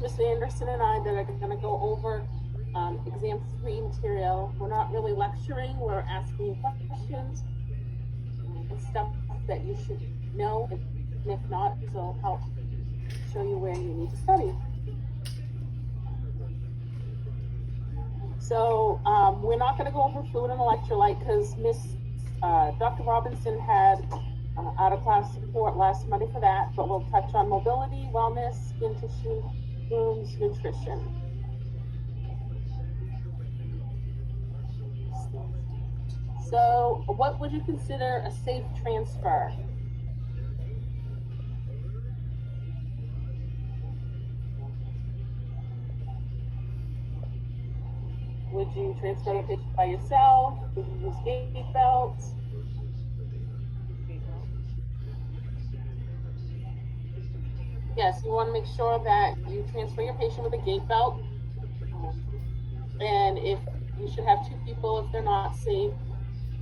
just Miss Anderson and I that are going to go over exam 3 material. We're not really lecturing, we're asking you questions and stuff that you should know, and if not, this will help show you where you need to study. So we're not going to go over fluid and electrolyte because Dr. Robinson had out of class support last Monday for that, but we'll touch on mobility, wellness, skin tissue, wounds, nutrition. So what would you consider a safe transfer? Would you transfer a patient by yourself? Would you use gait belts? Yes, you want to make sure that you transfer your patient with a gait belt. And if you should have 2 people if they're not safe.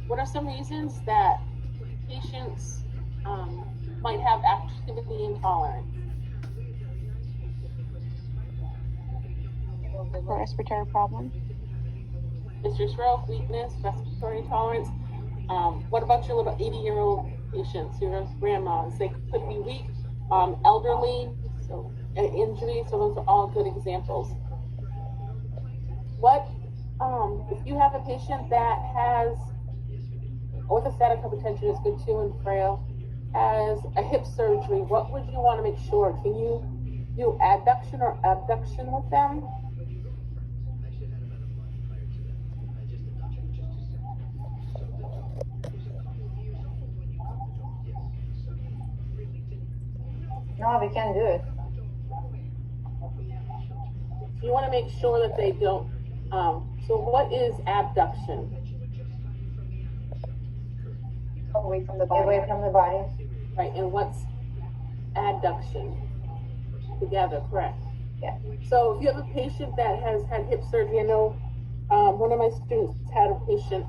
What are some reasons that patients might have activity intolerance? Respiratory problem. Mr. Stroke, weakness, respiratory intolerance. What about your little 80-year-old patients, your grandmas? They could be weak, elderly, so injury. So those are all good examples. What if you have a patient that has orthostatic hypotension, is good too and frail, has a hip surgery? What would you want to make sure? Can you do adduction or abduction with them? No, we can do it. You want to make sure that they don't. So what is abduction? Away from the body. Away from the body. Right, and what's adduction? Together, correct? Yeah. So if you have a patient that has had hip surgery, I know one of my students had a patient,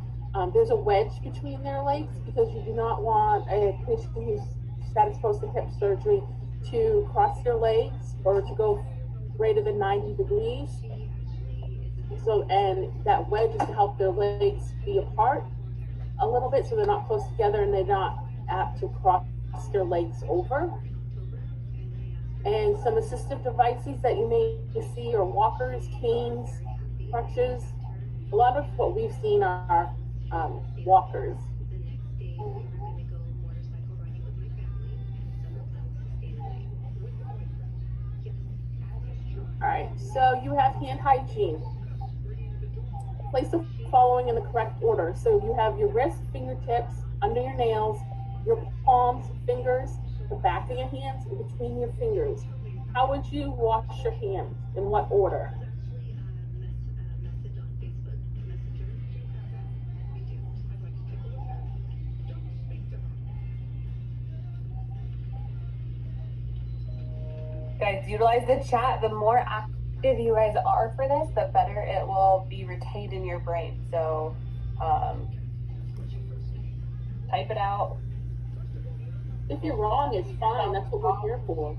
there's a wedge between their legs because you do not want a patient who's got exposed to hip surgery to cross their legs or to go greater than 90 degrees. So, and that wedge is to help their legs be apart a little bit so they're not close together and they're not apt to cross their legs over. And some assistive devices that you may see are walkers, canes, crutches. A lot of what we've seen are walkers. All right, so you have hand hygiene. Place the following in the correct order. So you have your wrist, fingertips, under your nails, your palms, fingers, the back of your hands, and between your fingers. How would you wash your hands? In what order? Guys, utilize the chat. The more active you guys are for this, the better it will be retained in your brain. So type it out. If you're wrong, it's fine. That's what we're here for.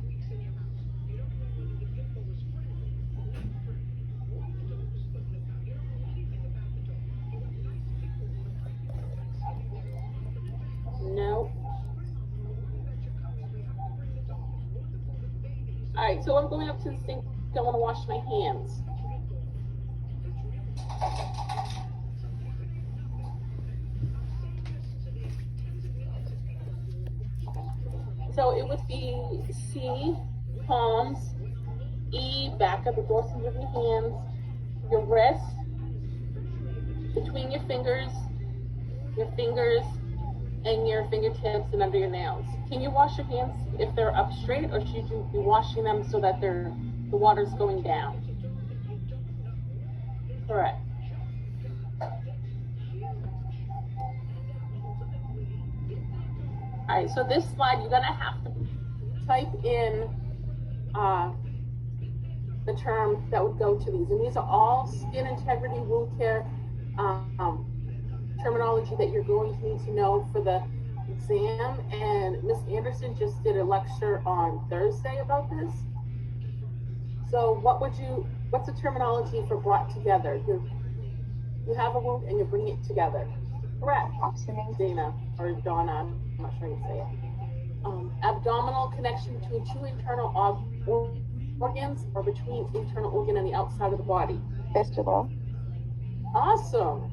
No. All right, so I'm going up to the sink. I want to wash my hands. So it would be C, palms, E, back of the dorsals of your hands, your wrist, between your fingers, and your fingertips and under your nails. Can you wash your hands if they're up straight, or should you be washing them so that the water's going down? Correct. All right, so this slide, you're gonna have to type in the term that would go to these. And these are all skin integrity, wound care terminology that you're going to need to know for the exam. And Miss Anderson just did a lecture on Thursday about this. So what's the terminology for brought together? You have a wound and you bring it together. Correct. Oxygenate. Dana, or Donna, I'm not sure how you say it. Abdominal connection between two internal organs or between internal organ and the outside of the body. Fistula. Awesome.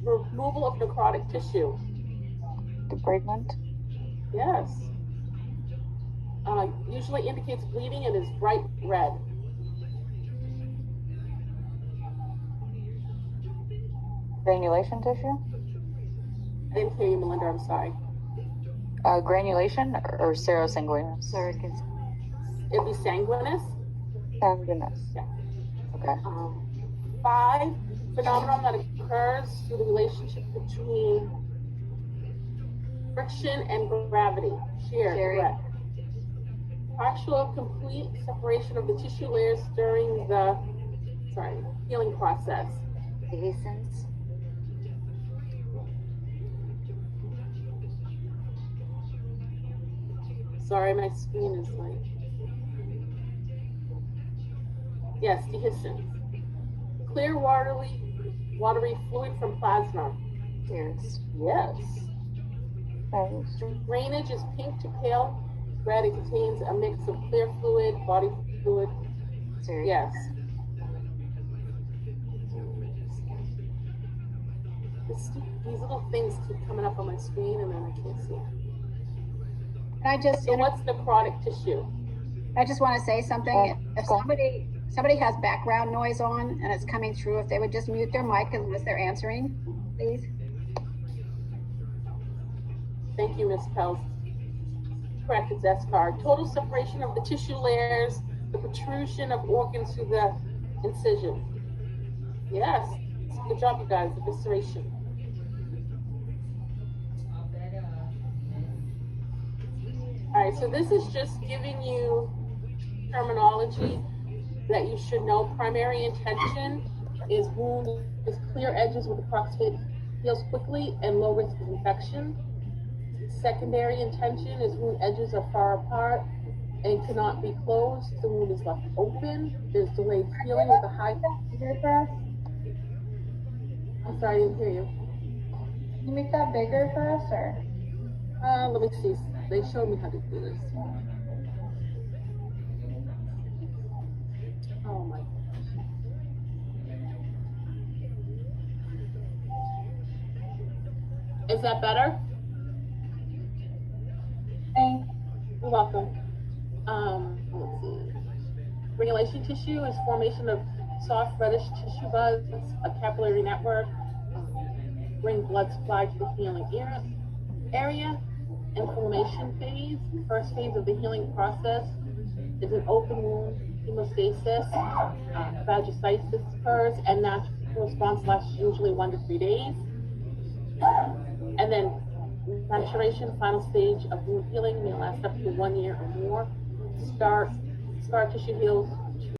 Removal of necrotic tissue. Debridement. Yes. Usually indicates bleeding and is bright red. Granulation tissue. I didn't hear you, Melinda, I'm sorry. Granulation or serosanguinous? It'd be sanguinous. Sanguinous. Yeah. Okay. 5, phenomenon that occurs through the relationship between friction and gravity. Shear. Correct. Partial complete separation of the tissue layers during the healing process. Dehiscence. Sorry, my screen is like. Yes, dehiscence. Clear watery fluid from plasma. Tears. Yes. Nose. Drainage is pink to pale red. It contains a mix of clear fluid, body fluid. Tears. Yes. These little things keep coming up on my screen and then I can't see it. So what's necrotic tissue? I just want to say something. If somebody has background noise on and it's coming through, if they would just mute their mic unless they're answering, please. Thank you, Ms. Pels. Correct, it's S-card. Total separation of the tissue layers, the protrusion of organs through the incision. Yes, good job, you guys, evisceration. All right, so this is just giving you terminology that you should know. Primary intention is wound with clear edges with approximate, heals quickly and low risk of infection. Secondary intention is wound edges are far apart and cannot be closed. The wound is left open. There's delayed healing with a high. I'm sorry, I didn't hear you. Can you make that bigger for us, or? Let me see. They showed me how to do this. Oh my gosh. Is that better? Thanks. You're welcome. Let's see. Granulation tissue is formation of soft reddish tissue buds, a capillary network, bring blood supply to the healing area. Inflammation phase. First phase of the healing process is an open wound, hemostasis, phagocytosis occurs, and natural response lasts usually 1 to 3 days. And then maturation, final stage of wound healing, may last up to 1 year or more. Scar tissue heals